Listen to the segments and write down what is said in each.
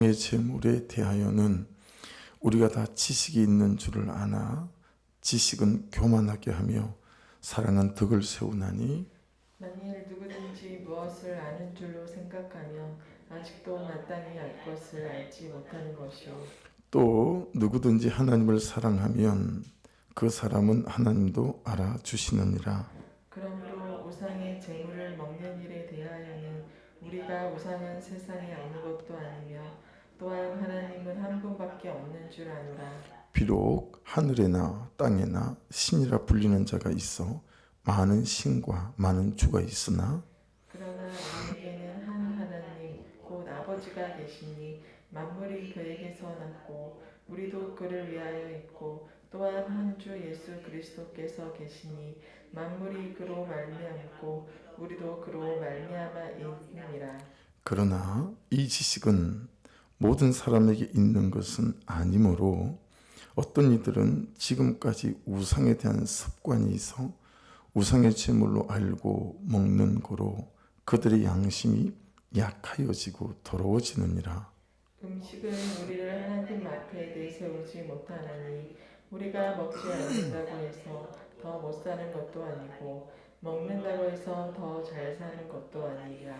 의 재물에 대하여는 우리가 다 지식이 있는 줄을 아나 지식은 교만하게 하며 사랑은 덕을 세우나니 만일 누구든지 무엇을 아는 줄로 생각하면 아직도 마땅히 알 것을 알지 못하는 것이요. 또 누구든지 하나님을 사랑하면 그 사람은 하나님도 알아주시느니라. 그러므로 우상의 재물을 먹는 일에 대하여는 우리가 우상은 세상에 아무것도 아니며 또한 하나님은 한 분밖에 없는 줄 아노라. 비록 하늘에나 땅에나 신이라 불리는 자가 있어 많은 신과 많은 주가 있으나 그러나 우리에게는 한 하나님 곧 아버지가 계시니 만물이 그에게서 났고 우리도 그를 위하여 있고 또한 한 주 예수 그리스도께서 계시니 만물이 그로 말미암고 우리도 그로 말미암아 있느니라. 그러나 이 지식은 모든 사람에게 있는 것은 아니므로 어떤 이들은 지금까지 우상에 대한 습관이 있어 우상의 제물로 알고 먹는 거로 그들의 양심이 약하여지고 더러워지느니라. 음식은 우리를 하나님 앞에 내세우지 못하나니 우리가 먹지 않는다고 해서 더 못 사는 것도 아니고 먹는다고 해서 더 잘 사는 것도 아니라.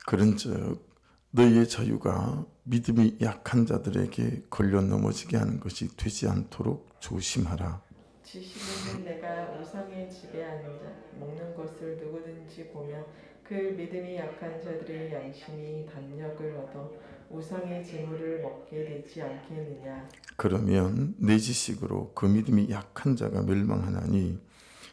그런즉 너희의 자유가 믿음이 약한 자들에게 걸려 넘어지게 하는 것이 되지 않도록 조심하라. 지식인은 내가 우상에 지배하는 자 먹는 것을 누구든지 보면 그 믿음이 약한 자들의 양심이 담력을 얻어 우상의 재물을 먹게 되지 않겠느냐. 그러면 내 지식으로 그 믿음이 약한 자가 멸망하나니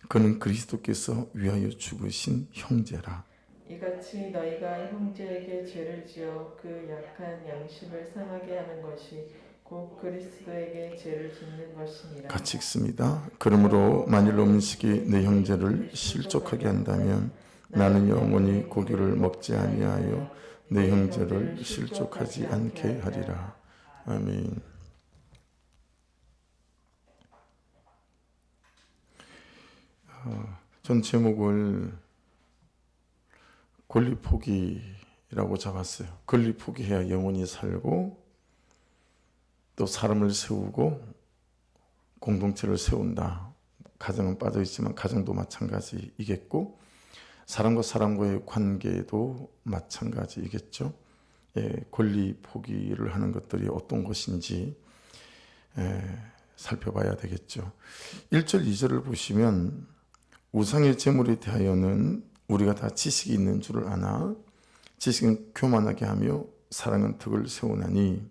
그는 그리스도께서 위하여 죽으신 형제라. 이같이 너희가 형제에게 죄를 지어 그 약한 양심을 상하게 하는 것이 곧 그리스도에게 죄를 짓는 것이니라. 같이 읽습니다. 그러므로 만일 음식이 내 형제를 실족하게 한다면 나는 영원히 고기를 먹지 아니하여 내 형제를 실족하지 않게 하리라. 아멘. 전 제목을 권리 포기라고 잡았어요. 권리 포기해야 영원히 살고 또 사람을 세우고 공동체를 세운다. 가정은 빠져 있지만 가정도 마찬가지이겠고 사람과 사람과의 관계도 마찬가지이겠죠. 권리 포기를 하는 것들이 어떤 것인지 살펴봐야 되겠죠. 1절 2절을 보시면 우상의 제물에 대하여는 우리가 다 지식이 있는 줄을 아나 지식은 교만하게 하며 사랑은 덕을 세우나니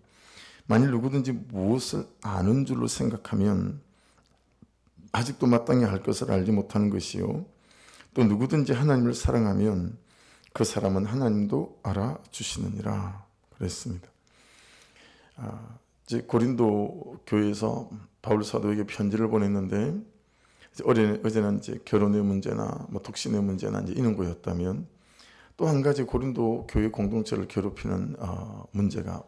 만일 누구든지 무엇을 아는 줄로 생각하면 아직도 마땅히 할 것을 알지 못하는 것이요 또 누구든지 하나님을 사랑하면 그 사람은 하나님도 알아주시느니라 그랬습니다. 이제 고린도 교회에서 바울 사도에게 편지를 보냈는데 어제는 이제 결혼의 문제나 독신의 문제나 이제 이런 거였다면 또 한 가지 고린도 교회 공동체를 괴롭히는 문제가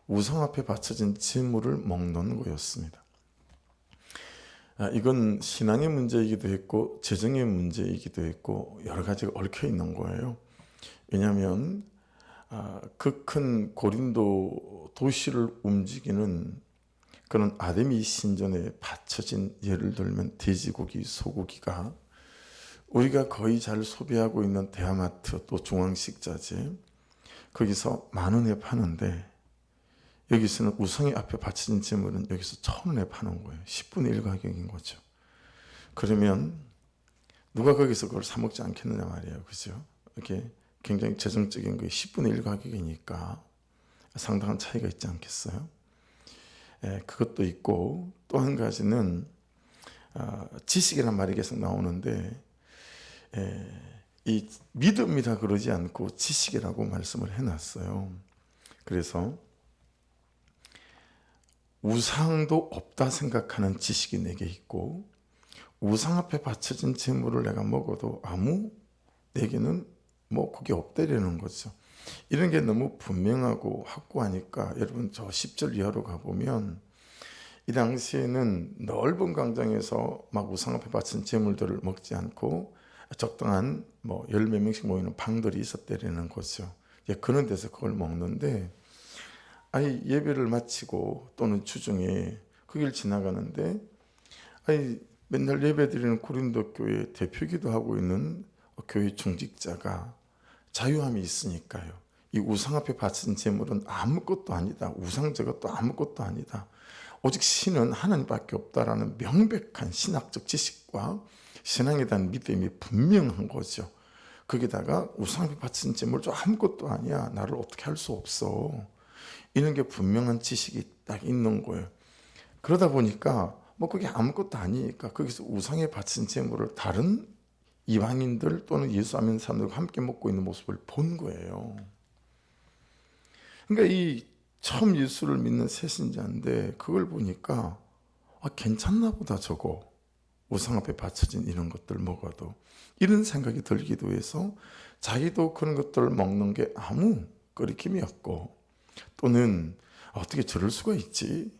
우상 앞에 바쳐진 제물을 먹는 거였습니다. 이건 신앙의 문제이기도 했고 재정의 문제이기도 했고 여러 가지가 얽혀 있는 거예요. 왜냐하면 그 큰 고린도 도시를 움직이는 그런 아데미 신전에 바쳐진 예를 들면 돼지고기, 소고기가 우리가 거의 잘 소비하고 있는 대하마트 또 중앙식자재 거기서 10,000원에 파는데 여기서는 우상의 앞에 바쳐진 제물은 여기서 1,000원에 파는 거예요. 10분의 1 가격인 거죠. 그러면 누가 거기서 그걸 사 먹지 않겠느냐 말이에요. 그죠? 이렇게 굉장히 재정적인 거에 10분의 1 가격이니까 상당한 차이가 있지 않겠어요? 그것도 있고 또 한 가지는 지식이란 말이 계속 나오는데 이 믿음이라 그러지 않고 지식이라고 말씀을 해놨어요. 그래서 우상도 없다 생각하는 지식이 내게 있고 우상 앞에 바쳐진 제물을 내가 먹어도 내게는 그게 없다라는 거죠. 이런 게 너무 분명하고 확고하니까 여러분 저 10절 이하로 가보면 이 당시에는 넓은 광장에서 막 우상 앞에 바친 제물들을 먹지 않고 적당한 10몇 명씩 모이는 방들이 있었다라는 거죠. 그런 데서 그걸 먹는데 예배를 마치고 또는 주중에 그 길 지나가는데 맨날 예배드리는 고린도 교회 대표기도 하고 있는 교회 중직자가 자유함이 있으니까요. 이 우상 앞에 바친 제물은 아무것도 아니다. 우상 저것도 아무것도 아니다. 오직 신은 하나님밖에 없다라는 명백한 신학적 지식과 신앙에 대한 믿음이 분명한 거죠. 거기다가 우상 앞에 바친 제물도 아무것도 아니야. 나를 어떻게 할 수 없어. 이런 게 분명한 지식이 딱 있는 거예요. 그러다 보니까 그게 아무것도 아니니까 거기서 우상에 바친 제물을 다른 이방인들 또는 예수 안 믿는 사람들과 함께 먹고 있는 모습을 본 거예요. 그러니까 이 처음 예수를 믿는 새신자인데 그걸 보니까 괜찮나 보다 저거. 우상 앞에 바쳐진 이런 것들 먹어도. 이런 생각이 들기도 해서 자기도 그런 것들을 먹는 게 아무 거리낌이 없고 또는 어떻게 저럴 수가 있지?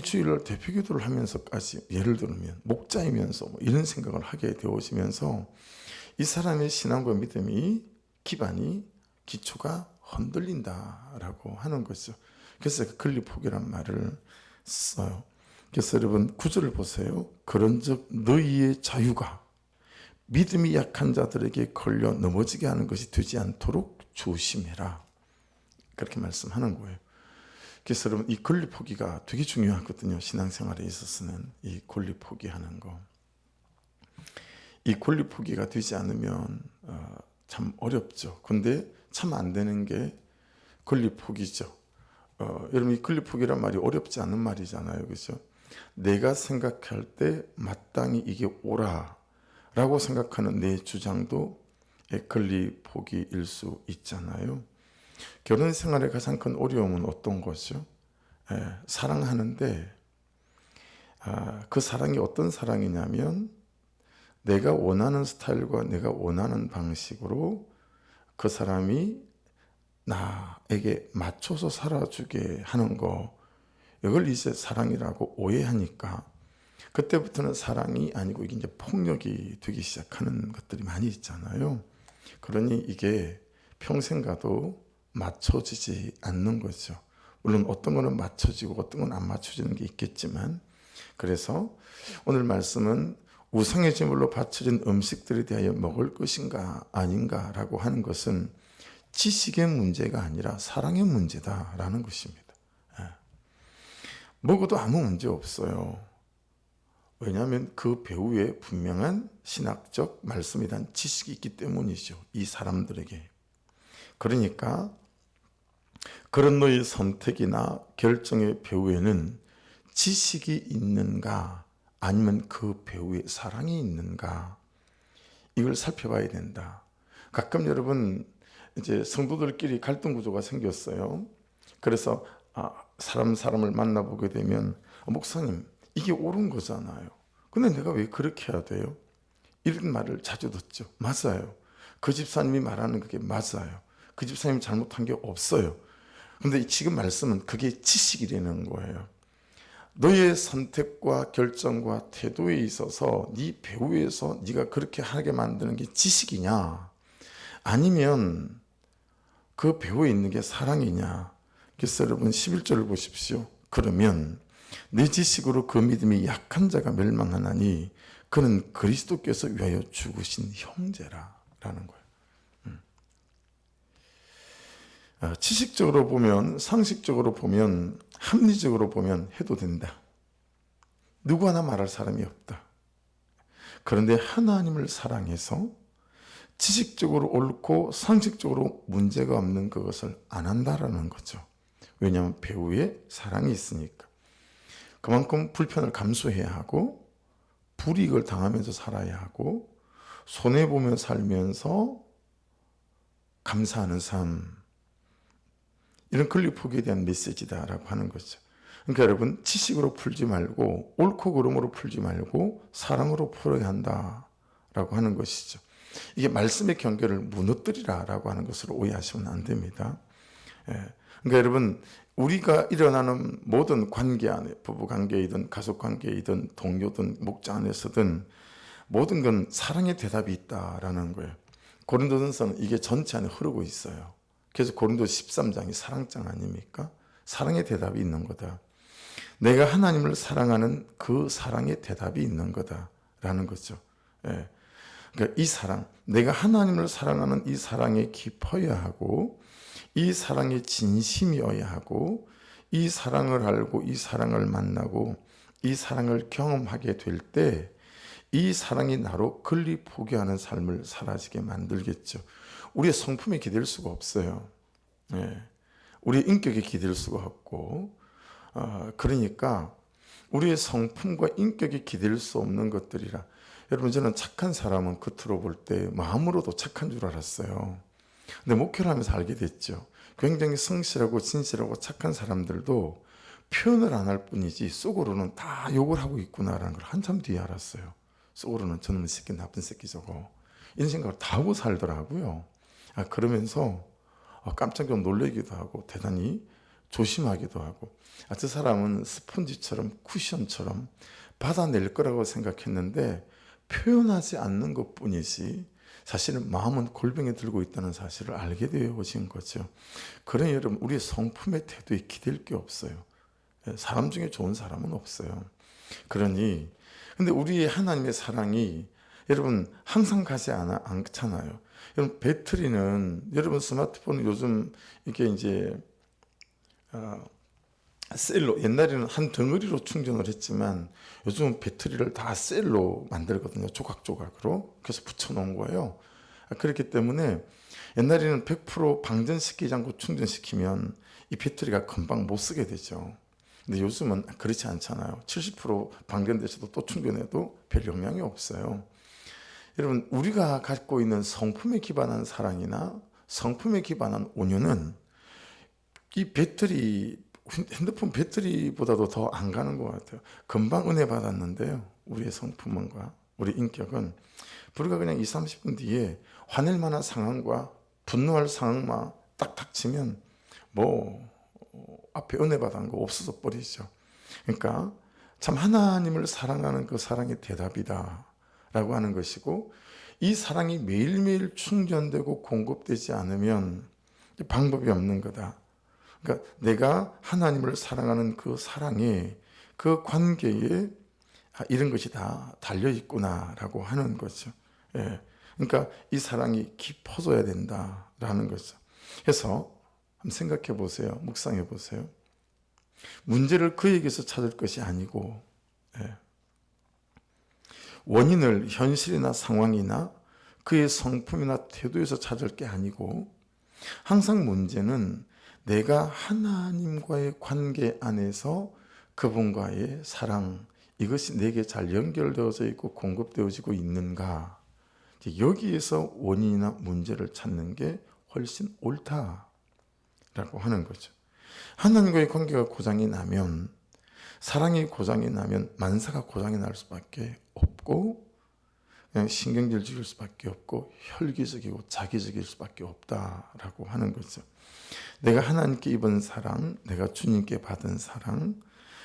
주일날 대표기도를 하면서까지 예를 들면 목자이면서 이런 생각을 하게 되어지면서 이 사람의 신앙과 믿음이 기초가 흔들린다라고 하는 거죠. 그래서 근리포기란 말을 써요. 그래서 여러분 9절을 보세요. 그런즉 너희의 자유가 믿음이 약한 자들에게 걸려 넘어지게 하는 것이 되지 않도록 조심해라. 그렇게 말씀하는 거예요. 그래서 여러분 이 권리포기가 되게 중요하거든요. 신앙생활에 있어서는 이 권리포기하는 거. 이 권리포기가 되지 않으면 참 어렵죠. 근데 참 안 되는 게 권리포기죠. 여러분 이 권리포기란 말이 어렵지 않은 말이잖아요. 그렇죠? 내가 생각할 때 마땅히 이게 옳아라고 생각하는 내 주장도 권리포기일 수 있잖아요. 결혼 생활의 가장 큰 어려움은 어떤 거죠? 사랑하는데 그 사랑이 어떤 사랑이냐면 내가 원하는 스타일과 내가 원하는 방식으로 그 사람이 나에게 맞춰서 살아주게 하는 거, 이걸 이제 사랑이라고 오해하니까 그때부터는 사랑이 아니고 이게 이제 폭력이 되기 시작하는 것들이 많이 있잖아요. 그러니 이게 평생 가도 맞춰지지 않는 거죠. 물론 어떤 거는 맞춰지고 어떤 건 안 맞춰지는 게 있겠지만, 그래서 오늘 말씀은 우상의 제물로 바쳐진 음식들에 대하여 먹을 것인가 아닌가라고 하는 것은 지식의 문제가 아니라 사랑의 문제다라는 것입니다. 먹어도 아무 문제 없어요. 왜냐하면 그 배후에 분명한 신학적 말씀에 대한 지식이 있기 때문이죠. 이 사람들에게. 그러니까 그런 너의 선택이나 결정의 배후에는 지식이 있는가 아니면 그 배후에 사랑이 있는가, 이걸 살펴봐야 된다. 가끔 여러분 이제 성도들끼리 갈등 구조가 생겼어요. 그래서 사람을 만나보게 되면 목사님 이게 옳은 거잖아요. 근데 내가 왜 그렇게 해야 돼요? 이런 말을 자주 듣죠. 맞아요. 그 집사님이 말하는 그게 맞아요. 그 집사님이 잘못한 게 없어요. 근데 지금 말씀은 그게 지식이라는 거예요. 너의 선택과 결정과 태도에 있어서 네 배후에서 네가 그렇게 하게 만드는 게 지식이냐 아니면 그 배후에 있는 게 사랑이냐. 그래서 여러분 11절을 보십시오. 그러면 내 지식으로 그 믿음이 약한 자가 멸망하나니 그는 그리스도께서 위하여 죽으신 형제라 라는 거예요. 지식적으로 보면, 상식적으로 보면, 합리적으로 보면 해도 된다. 누구 하나 말할 사람이 없다. 그런데 하나님을 사랑해서 지식적으로 옳고 상식적으로 문제가 없는 그것을 안 한다라는 거죠. 왜냐하면 배후에 사랑이 있으니까. 그만큼 불편을 감수해야 하고 불이익을 당하면서 살아야 하고 손해보며 살면서 감사하는 삶, 이런 권리포기에 대한 메시지다라고 하는 거죠. 그러니까 여러분 지식으로 풀지 말고 옳고 그름으로 풀지 말고 사랑으로 풀어야 한다라고 하는 것이죠. 이게 말씀의 경계를 무너뜨리라라고 하는 것으로 오해하시면 안 됩니다. 그러니까 여러분 우리가 일어나는 모든 관계 안에, 부부관계이든 가족관계이든 동료든 목자 안에서든 모든 건 사랑의 대답이 있다라는 거예요. 고린도전서는 이게 전체 안에 흐르고 있어요. 그래서 고린도 13장이 사랑장 아닙니까? 사랑의 대답이 있는 거다. 내가 하나님을 사랑하는 그 사랑의 대답이 있는 거다라는 거죠. 예. 그러니까 이 사랑, 내가 하나님을 사랑하는 이 사랑에 깊어야 하고, 이 사랑이 진심이어야 하고, 이 사랑을 알고 이 사랑을 만나고 이 사랑을 경험하게 될 때 이 사랑이 나로 건리 포기하는 삶을 살아지게 만들겠죠. 우리의 성품에 기댈 수가 없어요. 예. 우리의 인격에 기댈 수가 없고, 그러니까 우리의 성품과 인격에 기댈 수 없는 것들이라. 여러분, 저는 착한 사람은 겉으로 볼 때 마음으로도 착한 줄 알았어요. 근데 목회를 하면서 알게 됐죠. 굉장히 성실하고 진실하고 착한 사람들도 표현을 안 할 뿐이지 속으로는 다 욕을 하고 있구나라는 걸 한참 뒤에 알았어요. 속으로는 저놈의 새끼, 나쁜 새끼 저거, 이런 생각을 다 하고 살더라고요. 그러면서 깜짝 놀라기도 하고 대단히 조심하기도 하고, 저 사람은 스펀지처럼 쿠션처럼 받아낼 거라고 생각했는데 표현하지 않는 것뿐이지 사실은 마음은 골병에 들고 있다는 사실을 알게 되어진 거죠. 그러니 여러분, 우리의 성품의 태도에 기댈 게 없어요. 사람 중에 좋은 사람은 없어요. 그러니 근데 우리의 하나님의 사랑이 여러분 항상 가지 않잖아요. 여러분, 배터리는, 여러분 스마트폰은 요즘 이게 이제 셀로, 옛날에는 한 덩어리로 충전을 했지만 요즘은 배터리를 다 셀로 만들거든요. 조각조각으로. 그래서 붙여놓은 거예요. 그렇기 때문에 옛날에는 100% 방전시키지 않고 충전시키면 이 배터리가 금방 못 쓰게 되죠. 근데 요즘은 그렇지 않잖아요. 70% 방전돼서도 또 충전해도 별 영향이 없어요. 여러분, 우리가 갖고 있는 성품에 기반한 사랑이나 성품에 기반한 온유는 이 배터리, 핸드폰 배터리보다도 더 안 가는 것 같아요. 금방 은혜 받았는데요, 우리의 성품과 우리 인격은 불과 그냥 20-30분 뒤에 화낼 만한 상황과 분노할 상황만 딱 닥치면 앞에 은혜 받은 거 없어져 버리죠. 그러니까 참 하나님을 사랑하는 그 사랑의 대답이다 라고 하는 것이고, 이 사랑이 매일매일 충전되고 공급되지 않으면 방법이 없는 거다. 그러니까 내가 하나님을 사랑하는 그 사랑에, 그 관계에 이런 것이 다 달려있구나라고 하는 거죠. 예. 그러니까 이 사랑이 깊어져야 된다라는 거죠. 그래서 한번 생각해 보세요. 묵상해 보세요. 문제를 그에게서 찾을 것이 아니고, 원인을 현실이나 상황이나 그의 성품이나 태도에서 찾을 게 아니고, 항상 문제는 내가 하나님과의 관계 안에서 그분과의 사랑, 이것이 내게 잘 연결되어져 있고 공급되어지고 있는가, 여기에서 원인이나 문제를 찾는 게 훨씬 옳다라고 하는 거죠. 하나님과의 관계가 고장이 나면, 사랑이 고장이 나면 만사가 고장이 날 수밖에 없고, 그냥 신경질적일 수밖에 없고 혈기적이고 자기적일 수밖에 없다라고 하는 거죠. 내가 하나님께 입은 사랑, 내가 주님께 받은 사랑,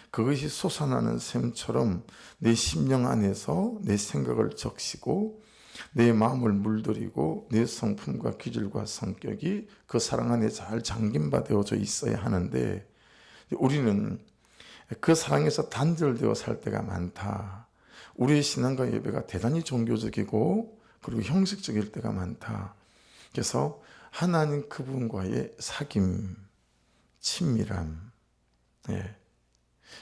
그것이 솟아나는 샘처럼 내 심령 안에서 내 생각을 적시고 내 마음을 물들이고 내 성품과 기질과 성격이 그 사랑 안에 잘 잠김바되어져 있어야 하는데, 우리는 그 사랑에서 단절되어 살 때가 많다. 우리의 신앙과 예배가 대단히 종교적이고 그리고 형식적일 때가 많다. 그래서 하나님 그분과의 사귐, 친밀함,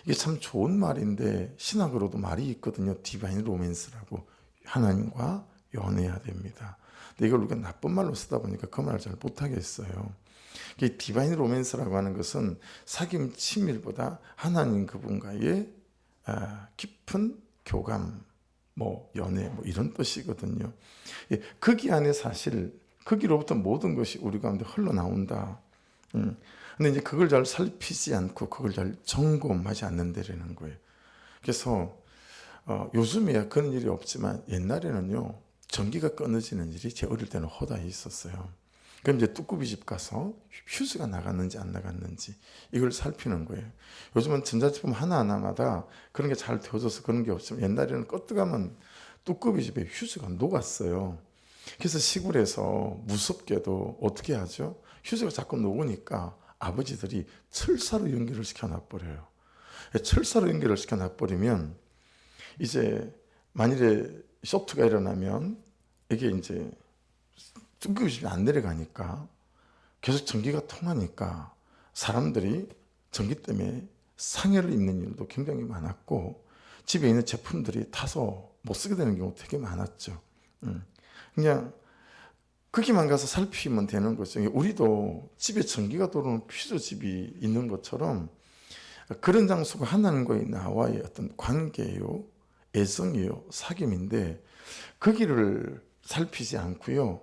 이게 참 좋은 말인데 신학으로도 말이 있거든요. 디바인 로맨스라고. 하나님과 연애해야 됩니다. 근데 이걸 우리가 나쁜 말로 쓰다 보니까 그 말을 잘 못하겠어요. 디바인 로맨스라고 하는 것은 사귐, 친밀보다 하나님 그분과의 깊은 교감, 연애, 이런 뜻이거든요. 거기 안에 사실 거기로부터 모든 것이 우리 가운데 흘러나온다. 근데 이제 그걸 잘 살피지 않고 그걸 잘 점검하지 않는다라는 거예요. 그래서 요즘에야 그런 일이 없지만 옛날에는요, 전기가 끊어지는 일이 제 어릴 때는 허다히 있었어요. 그럼 이제 뚜꾸비 집 가서 휴지가 나갔는지 안 나갔는지 이걸 살피는 거예요. 요즘은 전자제품 하나하나마다 그런 게 잘 되어져서 그런 게 없지만 옛날에는 껐뜨가면 뚜꾸비 집에 휴지가 녹았어요. 그래서 시골에서 무섭게도 어떻게 하죠? 휴지가 자꾸 녹으니까 아버지들이 철사로 연결을 시켜놔버려요. 철사로 연결을 시켜놔버리면 이제 만일에 쇼트가 일어나면 이게 이제 뜬금없이 안 내려가니까 계속 전기가 통하니까 사람들이 전기 때문에 상해를 입는 일도 굉장히 많았고 집에 있는 제품들이 타서 못 쓰게 되는 경우 되게 많았죠. 그냥 거기만 가서 살피면 되는 거죠. 우리도 집에 전기가 들어오는 퓨즈집이 있는 것처럼 그런 장소가 하나님과의 나와의 어떤 관계요, 애정이요, 사귐인데 거기를 살피지 않고요.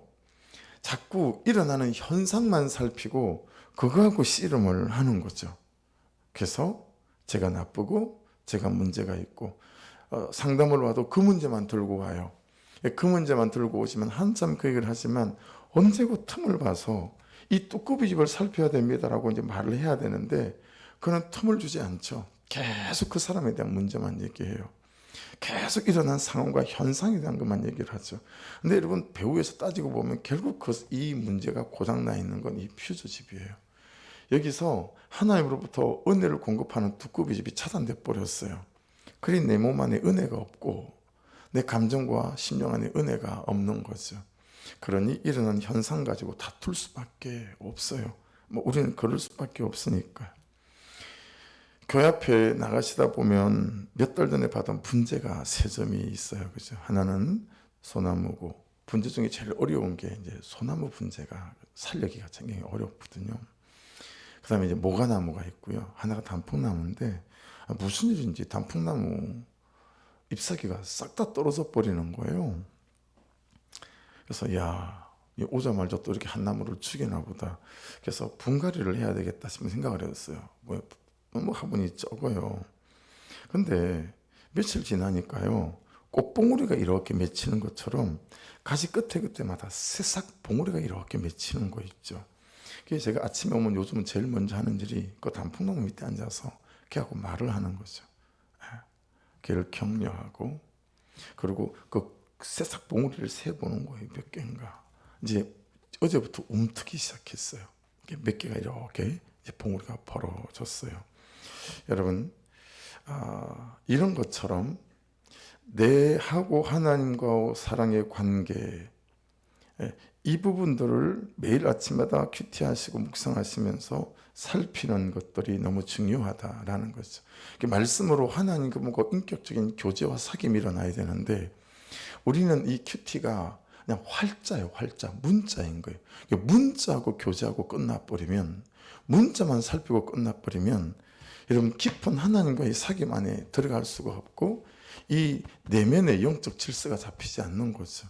자꾸 일어나는 현상만 살피고 그거하고 씨름을 하는 거죠. 그래서 제가 나쁘고 제가 문제가 있고 상담을 와도 그 문제만 들고 와요. 그 문제만 들고 오시면 한참 그 얘기를 하지만 언제고 틈을 봐서 이 뚜꾸비 집을 살펴야 됩니다라고 이제 말을 해야 되는데 그는 틈을 주지 않죠. 계속 그 사람에 대한 문제만 얘기해요. 계속 일어난 상황과 현상에 대한 것만 얘기를 하죠. 근데 여러분 배우에서 따지고 보면 결국 이 문제가 고장나 있는 건 이 퓨즈집이에요. 여기서 하나님으로부터 은혜를 공급하는 두꺼비 집이 차단돼 버렸어요. 그리 내 몸 안에 은혜가 없고 내 감정과 심령 안에 은혜가 없는 거죠. 그러니 일어난 현상 가지고 다툴 수밖에 없어요. 우리는 그럴 수밖에 없으니까. 교회 앞에 나가시다 보면 몇 달 전에 받은 분재가 세 점이 있어요. 그죠? 하나는 소나무고 분재 중에 제일 어려운 게 이제 소나무 분재가 살려기가 굉장히 어렵거든요. 그다음에 이제 모가나무가 있고요. 하나가 단풍나무인데 무슨 일인지 단풍나무 잎사귀가 싹 다 떨어져 버리는 거예요. 그래서 야, 오자마자 또 이렇게 한 나무를 죽이나 보다. 그래서 분갈이를 해야 되겠다 싶은 생각을 했어요. 화분이 적어요. 근데 며칠 지나니까요. 꽃봉오리가 이렇게 맺히는 것처럼 가지 끝에마다 새싹 봉오리가 이렇게 맺히는 거 있죠. 그래서 제가 아침에 오면 요즘은 제일 먼저 하는 일이 그 단풍나무 밑에 앉아서 걔하고 말을 하는 거죠. 걔를 격려하고 그리고 그 새싹 봉오리를 세보는 거예요. 몇 개인가. 이제 어제부터 움트기 시작했어요. 몇 개가 이렇게 이제 봉오리가 벌어졌어요. 여러분 이런 것처럼 내하고 하나님과 사랑의 관계 이 부분들을 매일 아침마다 큐티하시고 묵상하시면서 살피는 것들이 너무 중요하다라는 거죠. 말씀으로 하나님과 인격적인 교제와 사귐이 일어나야 되는데 우리는 이 큐티가 그냥 활자예요. 활자, 문자인 거예요. 문자하고 교제하고 끝나버리면 문자만 살피고 끝나버리면 여러분 깊은 하나님과의 사귐 안에 들어갈 수가 없고 이 내면의 영적 질서가 잡히지 않는 거죠.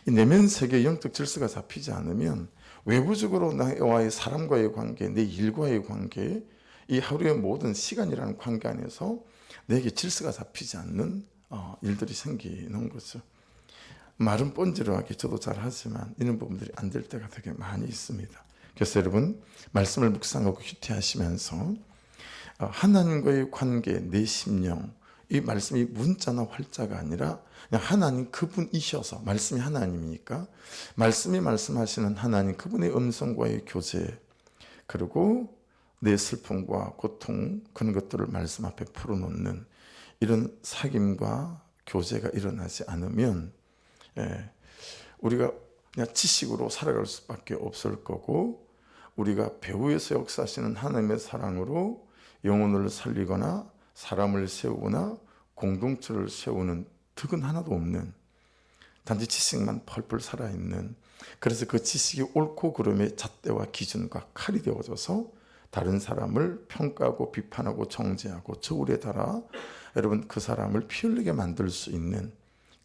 이 내면 세계의 영적 질서가 잡히지 않으면 외부적으로 나와의 사람과의 관계, 내 일과의 관계, 이 하루의 모든 시간이라는 관계 안에서 내게 질서가 잡히지 않는 일들이 생기는 거죠. 말은 뻔지르하게 저도 잘 하지만 이런 부분들이 안 될 때가 되게 많이 있습니다. 그래서 여러분 말씀을 묵상하고 큐티하시면서 하나님과의 관계, 내 심령, 이 말씀이 문자나 활자가 아니라 그냥 하나님 그분이셔서 말씀이 하나님이니까 말씀이 말씀하시는 하나님 그분의 음성과의 교제 그리고 내 슬픔과 고통 그런 것들을 말씀 앞에 풀어놓는 이런 사귐과 교제가 일어나지 않으면 우리가 그냥 지식으로 살아갈 수밖에 없을 거고 우리가 배후에서 역사하시는 하나님의 사랑으로 영혼을 살리거나 사람을 세우거나 공동체를 세우는 득은 하나도 없는 단지 지식만 펄펄 살아있는 그래서 그 지식이 옳고 그름의 잣대와 기준과 칼이 되어져서 다른 사람을 평가하고 비판하고 정죄하고 저울에 달아 여러분 그 사람을 피 흘리게 만들 수 있는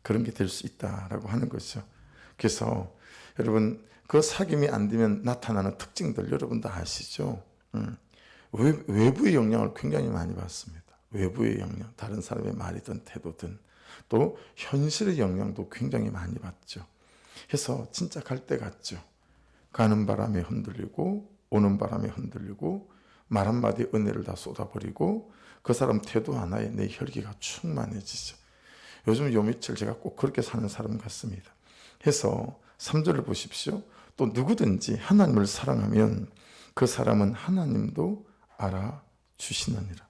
그런 게 될 수 있다라고 하는 거죠. 그래서 여러분 그 사귐이 안 되면 나타나는 특징들 여러분 다 아시죠? 외부의 영향을 굉장히 많이 받습니다. 외부의 영향, 다른 사람의 말이든 태도든 또 현실의 영향도 굉장히 많이 받죠. 그래서 진짜 갈 때 같죠. 가는 바람에 흔들리고 오는 바람에 흔들리고 말 한마디에 은혜를 다 쏟아버리고 그 사람 태도 하나에 내 혈기가 충만해지죠. 요즘 요 며칠 제가 꼭 그렇게 사는 사람 같습니다. 해서 3절을 보십시오. 또 누구든지 하나님을 사랑하면 그 사람은 하나님도 알아주시느니라.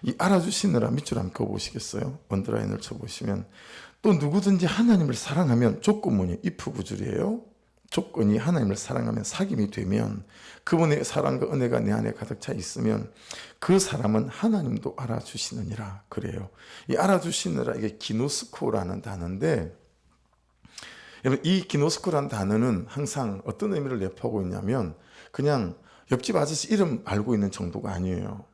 이 알아주시느라 밑줄 한번 그어보시겠어요? 언더라인을 쳐보시면 또 누구든지 하나님을 사랑하면 조건문이 if 구절이에요. 조건이 하나님을 사랑하면 사귐이 되면 그분의 사랑과 은혜가 내 안에 가득 차 있으면 그 사람은 하나님도 알아주시느니라 그래요. 이 알아주시느라 이게 기노스코라는 단어인데 여러분 이 기노스코라는 단어는 항상 어떤 의미를 내포하고 있냐면 그냥 옆집 아저씨 이름 알고 있는 정도가 아니에요.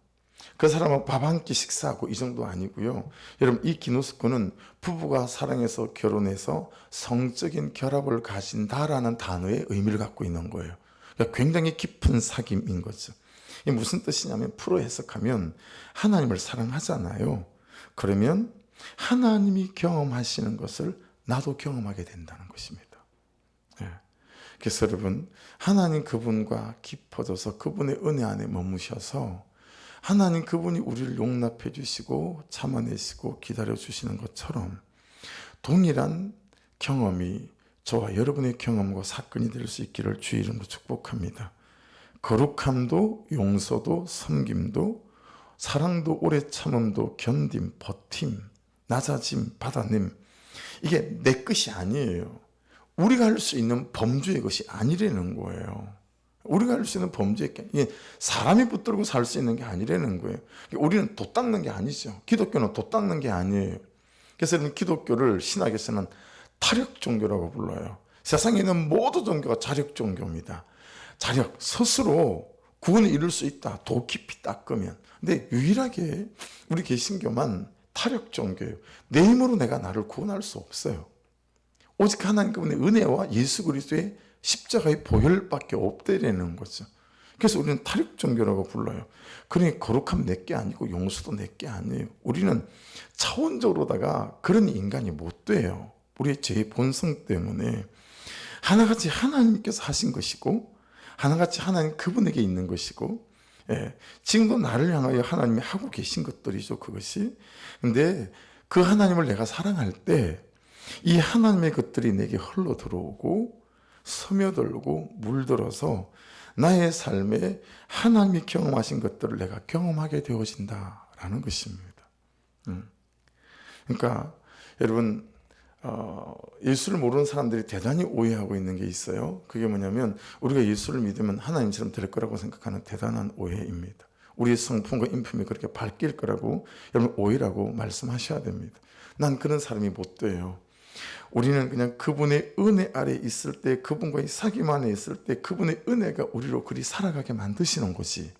그 사람하고 밥 한 끼 식사하고 이 정도 아니고요. 여러분 이 기노스코는 부부가 사랑해서 결혼해서 성적인 결합을 가진다라는 단어의 의미를 갖고 있는 거예요. 그러니까 굉장히 깊은 사귐인 거죠. 이게 무슨 뜻이냐면 풀어 해석하면 하나님을 사랑하잖아요. 그러면 하나님이 경험하시는 것을 나도 경험하게 된다는 것입니다. 그래서 여러분 하나님 그분과 깊어져서 그분의 은혜 안에 머무셔서 하나님 그분이 우리를 용납해 주시고 참아내시고 기다려 주시는 것처럼 동일한 경험이 저와 여러분의 경험과 사건이 될 수 있기를 주의 이름으로 축복합니다. 거룩함도 용서도 섬김도 사랑도 오래 참음도 견딤 버팀 낮아짐 받아냄 이게 내 것이 아니에요. 우리가 할 수 있는 범주의 것이 아니라는 거예요. 우리가 할 수 있는 범죄의 이게 사람이 붙들고 살 수 있는 게 아니라는 거예요. 우리는 돛 닦는 게 아니죠. 기독교는 돛 닦는 게 아니에요. 그래서 기독교를 신학에서는 타력 종교라고 불러요. 세상에 있는 모든 종교가 자력 종교입니다. 자력, 스스로 구원을 이룰 수 있다. 도 깊이 닦으면. 근데 유일하게 우리 개신교만 타력 종교예요. 내 힘으로 내가 나를 구원할 수 없어요. 오직 하나님 그분의 은혜와 예수 그리스도의 십자가의 보혈밖에 없다라는 거죠. 그래서 우리는 타력 종교라고 불러요. 그러니 거룩함 내게 아니고 용서도 내게 아니에요. 우리는 차원적으로다가 그런 인간이 못 돼요. 우리의 죄의 본성 때문에 하나같이 하나님께서 하신 것이고 하나같이 하나님 그분에게 있는 것이고 지금도 나를 향하여 하나님이 하고 계신 것들이죠. 그것이. 근데 그 하나님을 내가 사랑할 때 이 하나님의 것들이 내게 흘러 들어오고 스며들고 물들어서 나의 삶에 하나님이 경험하신 것들을 내가 경험하게 되어진다라는 것입니다. 그러니까 여러분 예수를 모르는 사람들이 대단히 오해하고 있는 게 있어요. 그게 뭐냐면 우리가 예수를 믿으면 하나님처럼 될 거라고 생각하는 대단한 오해입니다. 우리의 성품과 인품이 그렇게 바뀔 거라고 여러분 오해라고 말씀하셔야 됩니다. 난 그런 사람이 못 돼요. 우리는 그냥 그분의 은혜 아래 있을 때 그분과의 사귐 안에 있을 때 그분의 은혜가 우리로 그리 살아가게 만드시는 것이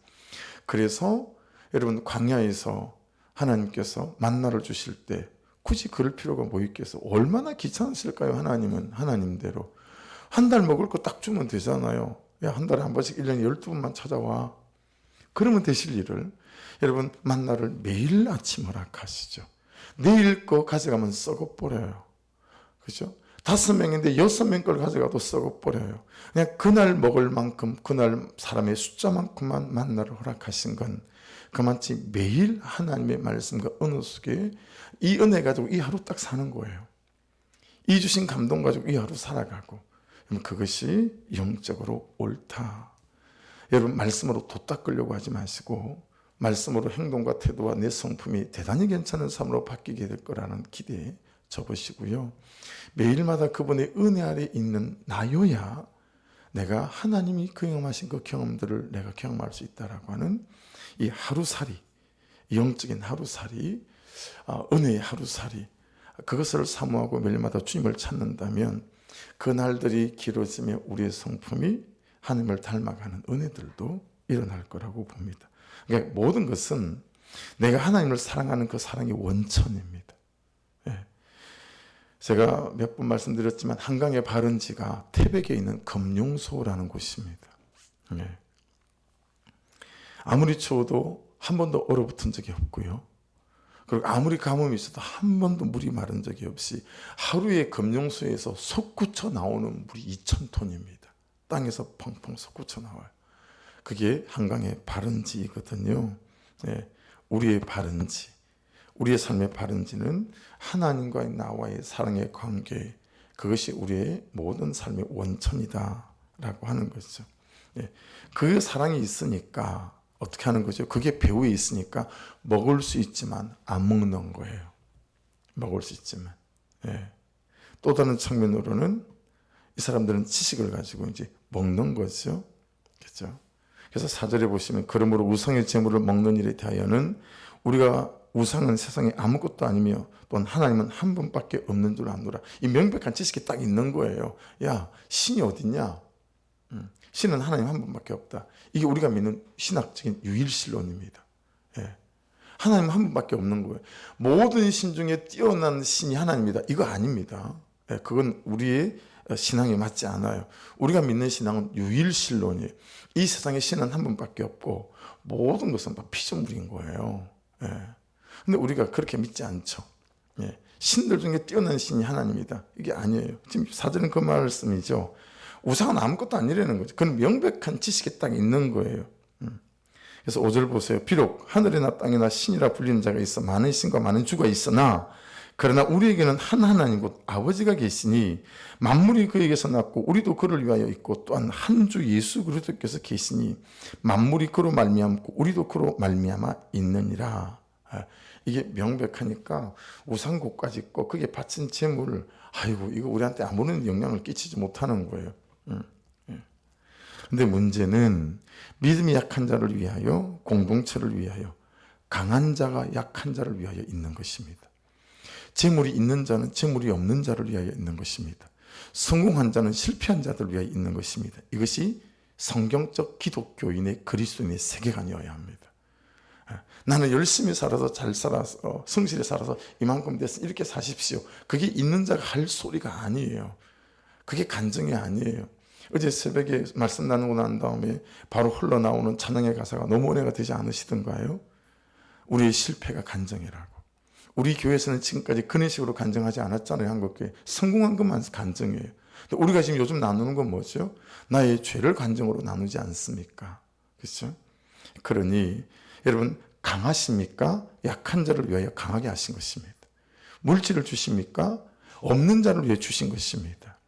그래서 여러분 광야에서 하나님께서 만나를 주실 때 굳이 그럴 필요가 뭐 있겠어. 얼마나 귀찮으실까요? 하나님은 하나님대로 한 달 먹을 거 딱 주면 되잖아요. 야, 한 달에 한 번씩 1년에 12번만 찾아와. 그러면 되실 일을 여러분 만나를 매일 아침 허락하시죠. 내일 거 가져가면 썩어버려요. 그죠? 5명인데 6명 걸 가져가도 썩어버려요. 그냥 그날 먹을 만큼 그날 사람의 숫자만큼만 만나를 허락하신 건 그만치 매일 하나님의 말씀과 은혜 속에 이 은혜 가지고 이 하루 딱 사는 거예요. 이 주신 감동 가지고 이 하루 살아가고 그것이 영적으로 옳다. 여러분 말씀으로 돛 닦으려고 하지 마시고 말씀으로 행동과 태도와 내 성품이 대단히 괜찮은 삶으로 바뀌게 될 거라는 기대에 접으시고요. 매일마다 그분의 은혜 아래 있는 나여야 내가 하나님이 경험하신 그 경험들을 내가 경험할 수 있다라고 하는 이 하루살이, 영적인 하루살이, 은혜의 하루살이 그것을 사모하고 매일마다 주님을 찾는다면 그 날들이 길어지면 우리의 성품이 하나님을 닮아가는 은혜들도 일어날 거라고 봅니다. 그러니까 모든 것은 내가 하나님을 사랑하는 그 사랑의 원천입니다. 제가 몇 번 말씀드렸지만 한강의 바른지가 태백에 있는 금융소라는 곳입니다. 아무리 추워도 한 번도 얼어붙은 적이 없고요. 그리고 아무리 가뭄이 있어도 한 번도 물이 마른 적이 없이 하루에 금융소에서 솟구쳐 나오는 물이 2,000톤입니다. 땅에서 펑펑 솟구쳐 나와요. 그게 한강의 바른지거든요. 우리의 바른지. 우리의 삶의 바른지는 하나님과의 나와의 사랑의 관계, 그것이 우리의 모든 삶의 원천이다라고 하는 거죠. 예. 그 사랑이 있으니까 어떻게 하는 거죠? 그게 배후에 있으니까 먹을 수 있지만 안 먹는 거예요. 먹을 수 있지만. 예. 또 다른 측면으로는 이 사람들은 지식을 가지고 이제 먹는 거죠. 그렇죠? 그래서 4절에 보시면 그러므로 우상의 제물을 먹는 일에 대하여는 우리가 우상은 세상에 아무것도 아니며 또한 하나님은 한 분밖에 없는 줄 아노라. 이 명백한 지식이 딱 있는 거예요. 야, 신이 어딨냐? 신은 하나님 한 분밖에 없다. 이게 우리가 믿는 신학적인 유일신론입니다. 예. 하나님 한 분밖에 없는 거예요. 모든 신 중에 뛰어난 신이 하나님이다. 이거 아닙니다. 예, 그건 우리의 신앙에 맞지 않아요. 우리가 믿는 신앙은 유일신론이에요. 이 세상에 신은 한 분밖에 없고 모든 것은 다 피조물인 거예요. 예. 근데 우리가 그렇게 믿지 않죠. 예. 신들 중에 뛰어난 신이 하나님이다. 이게 아니에요. 지금 사절은 그 말씀이죠. 우상은 아무것도 아니라는 거죠. 그건 명백한 지식이 딱 있는 거예요. 그래서 5절 보세요. 비록 하늘이나 땅이나 신이라 불리는 자가 있어 많은 신과 많은 주가 있으나 그러나 우리에게는 한 하나님 곧 아버지가 계시니 만물이 그에게서 났고 우리도 그를 위하여 있고 또한 한 주 예수 그리스도께서 계시니 만물이 그로 말미암고 우리도 그로 말미암아 있느니라. 이게 명백하니까 우상국까지 있고 그게 바친 재물을 아이고 이거 우리한테 아무런 영향을 끼치지 못하는 거예요. 근데 문제는 믿음이 약한 자를 위하여 공동체를 위하여 강한 자가 약한 자를 위하여 있는 것입니다. 재물이 있는 자는 재물이 없는 자를 위하여 있는 것입니다. 성공한 자는 실패한 자들을 위하여 있는 것입니다. 이것이 성경적 기독교인의 그리스도인의 세계관이어야 합니다. 나는 열심히 살아서 잘 살아서 성실히 살아서 이만큼 됐어 이렇게 사십시오. 그게 있는 자가 할 소리가 아니에요. 그게 간증이 아니에요. 어제 새벽에 말씀 나누고 난 다음에 바로 흘러나오는 찬양의 가사가 너무 은혜가 되지 않으시던가요? 우리의 실패가 간증이라고. 우리 교회에서는 지금까지 그런 식으로 간증하지 않았잖아요. 한국교회. 성공한 것만 간증이에요. 우리가 지금 요즘 나누는 건 뭐죠? 나의 죄를 간증으로 나누지 않습니까? 그렇죠? 그러니 여러분 강하십니까? 약한 자를 위하여 강하게 하신 것입니다. 물질을 주십니까? 없는 자를 위해 주신 것입니다.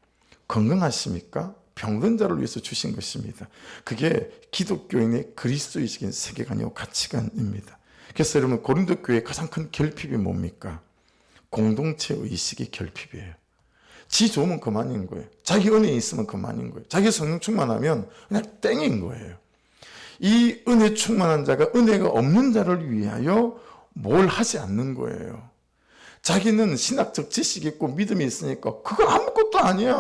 건강하십니까? 병든 자를 위해서 주신 것입니다. 그게 기독교인의 그리스도의적인 세계관이고 가치관입니다. 그래서 여러분 고린도 교회의 가장 큰 결핍이 뭡니까? 공동체 의식의 결핍이에요. 지 좋으면 그만인 거예요. 자기 은혜 있으면 그만인 거예요. 자기 성령 충만하면 그냥 땡인 거예요. 이 은혜 충만한 자가 은혜가 없는 자를 위하여 뭘 하지 않는 거예요. 자기는 신학적 지식이 있고 믿음이 있으니까 그거 아무것도 아니야.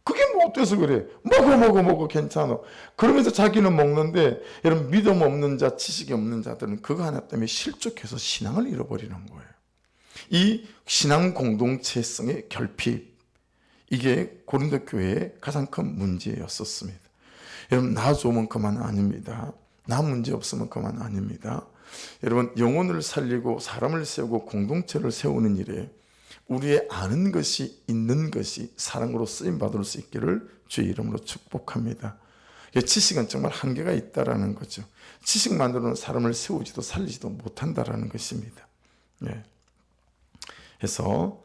그게 뭐 어때서 그래? 먹어 괜찮아. 그러면서 자기는 먹는데 여러분 믿음 없는 자, 지식이 없는 자들은 그거 하나 때문에 실족해서 신앙을 잃어버리는 거예요. 이 신앙 공동체성의 결핍, 이게 고린도 교회의 가장 큰 문제였었습니다. 여러분 나 좋으면 그만 아닙니다. 나 문제 없으면 그만 아닙니다. 여러분 영혼을 살리고 사람을 세우고 공동체를 세우는 일에 우리의 아는 것이 있는 것이 사랑으로 쓰임받을 수 있기를 주의 이름으로 축복합니다. 지식은 정말 한계가 있다라는 거죠. 지식만으로는 사람을 세우지도 살리지도 못한다라는 것입니다. 네. 그래서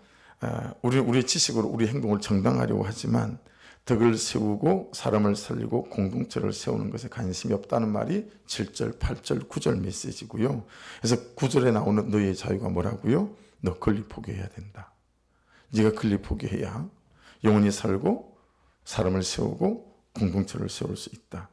우리의 지식으로 우리 행동을 정당하려고 하지만 덕을 세우고 사람을 살리고 공동체를 세우는 것에 관심이 없다는 말이 7절, 8절, 9절 메시지고요. 그래서 9절에 나오는 너의 자유가 뭐라고요? 너 권리 포기해야 된다. 네가 권리 포기해야 영원히 살고 사람을 세우고 공동체를 세울 수 있다.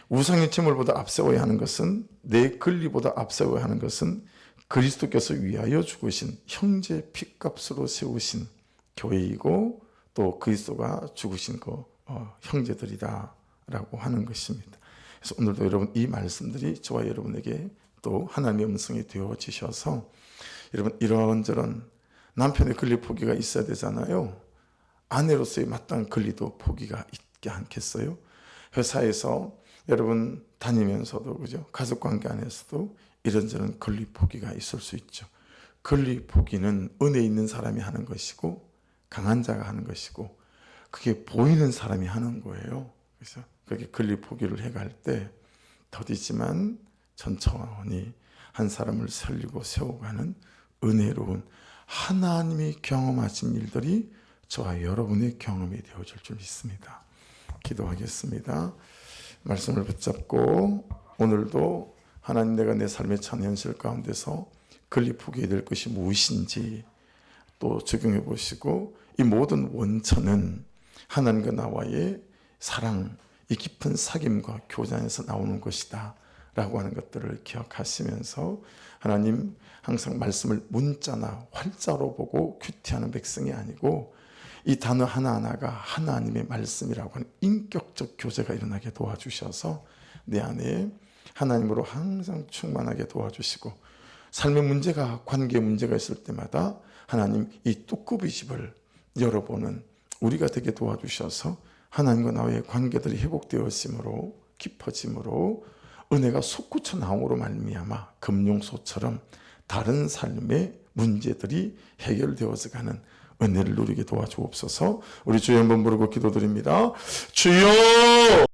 우상의 제물보다 앞세워야 하는 것은 내 권리보다 앞세워야 하는 것은 그리스도께서 위하여 죽으신 형제 피값으로 세우신 교회이고 또 그리스도가 죽으신 형제들이다라고 하는 것입니다. 그래서 오늘도 여러분 이 말씀들이 저와 여러분에게 또 하나님의 음성이 되어지셔서 여러분 이런저런 남편의 권리 포기가 있어야 되잖아요. 아내로서의 마땅한 권리도 포기가 있지 않겠어요? 회사에서 여러분 다니면서도 그죠? 가족관계 안에서도 이런저런 권리 포기가 있을 수 있죠. 권리 포기는 은혜 있는 사람이 하는 것이고 강한 자가 하는 것이고 그게 보이는 사람이 하는 거예요. 그래서 그렇게 권리 포기를 해갈 때 더디지만 천천히 한 사람을 살리고 세워가는 은혜로운 하나님이 경험하신 일들이 저와 여러분의 경험이 되어질 줄 믿습니다. 기도하겠습니다. 말씀을 붙잡고 오늘도 하나님, 내가 내 삶의 참 현실 가운데서 건립하게 될 것이 무엇인지 또 적용해 보시고, 이 모든 원천은 하나님과 나와의 사랑, 이 깊은 사귐과 교제에서 나오는 것이다 라고 하는 것들을 기억하시면서, 하나님 항상 말씀을 문자나 활자로 보고 큐티하는 백성이 아니고 이 단어 하나하나가 하나님의 말씀이라고 하는 인격적 교제가 일어나게 도와주셔서 내 안에 하나님으로 항상 충만하게 도와주시고, 삶의 문제가, 관계 문제가 있을 때마다 하나님 이 뚜꾸비 집을 열어보는 우리가 되게 도와주셔서 하나님과 나의 관계들이 회복되었으므로, 깊어짐으로, 은혜가 솟구쳐 나옴으로 말미암아 금융소처럼 다른 삶의 문제들이 해결되어서 가는 은혜를 누리게 도와주옵소서. 우리 주여 한번 부르고 기도드립니다. 주여!